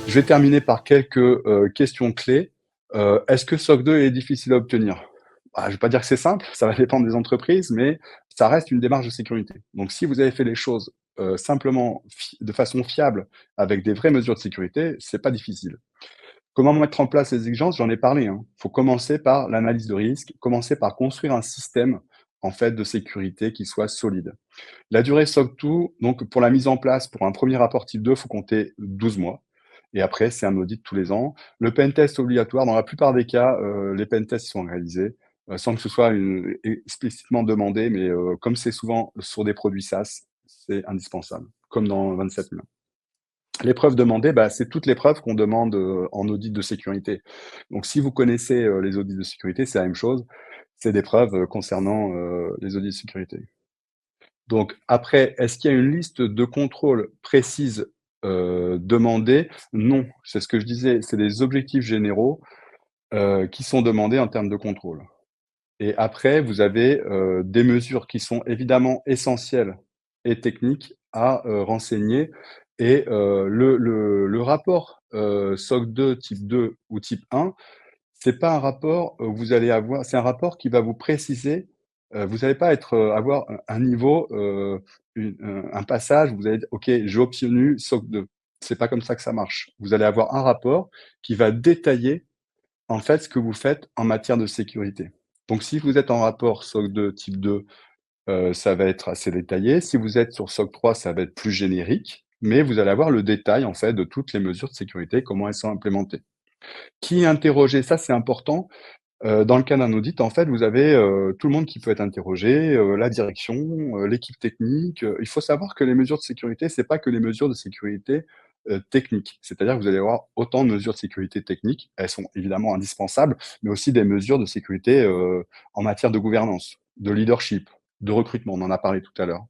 Je vais terminer par quelques, questions clés. Est-ce que SOC 2 est difficile à obtenir? Bah, je ne vais pas dire que c'est simple, ça va dépendre des entreprises, mais ça reste une démarche de sécurité. Donc si vous avez fait les choses, simplement de façon fiable, avec des vraies mesures de sécurité, c'est pas difficile. Comment mettre en place les exigences? J'en ai parlé, hein. Il faut commencer par l'analyse de risque, commencer par construire un système, en fait, de sécurité qui soit solide. La durée SOC 2, donc pour la mise en place, pour un premier rapport type 2, il faut compter 12 mois et après c'est un audit tous les ans. Le pen test obligatoire, dans la plupart des cas, les pen tests sont réalisés, sans que ce soit explicitement demandé, mais comme c'est souvent sur des produits SaaS, c'est indispensable, comme dans 27001. Les preuves demandées, bah, c'est toutes les preuves qu'on demande, en audit de sécurité. Donc si vous connaissez, les audits de sécurité, c'est la même chose, c'est des preuves, concernant, les audits de sécurité. Donc après, est-ce qu'il y a une liste de contrôles précise, demandée? Non, c'est ce que je disais, c'est des objectifs généraux, qui sont demandés en termes de contrôle. Et après, vous avez, des mesures qui sont évidemment essentielles et techniques à, renseigner et le rapport, SOC 2 type 2 ou type 1, c'est pas un rapport, vous allez avoir c'est un rapport qui va vous préciser, vous allez pas être, avoir un niveau, un passage où vous allez dire: «OK, j'ai obtenu SOC 2». C'est pas comme ça que ça marche. Vous allez avoir un rapport qui va détailler, en fait, ce que vous faites en matière de sécurité. Donc si vous êtes en rapport SOC 2 type 2, ça va être assez détaillé. Si vous êtes sur SOC 3, ça va être plus générique, mais vous allez avoir le détail, en fait, de toutes les mesures de sécurité, comment elles sont implémentées. Qui est interrogé? Ça, c'est important. Dans le cas d'un audit, en fait, vous avez, tout le monde qui peut être interrogé, la direction, l'équipe technique, il faut savoir que les mesures de sécurité, c'est pas que les mesures de sécurité, techniques. C'est-à-dire que vous allez avoir autant de mesures de sécurité techniques, elles sont évidemment indispensables, mais aussi des mesures de sécurité, en matière de gouvernance, de leadership, de recrutement, on en a parlé tout à l'heure.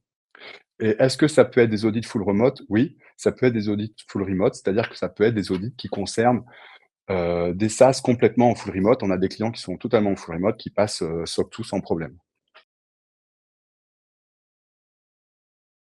Et est-ce que ça peut être des audits full remote? Oui, ça peut être des audits full remote, c'est-à-dire que ça peut être des audits qui concernent des SaaS complètement en full remote. On a des clients qui sont totalement en full remote, qui passent, SOC 2 sans problème.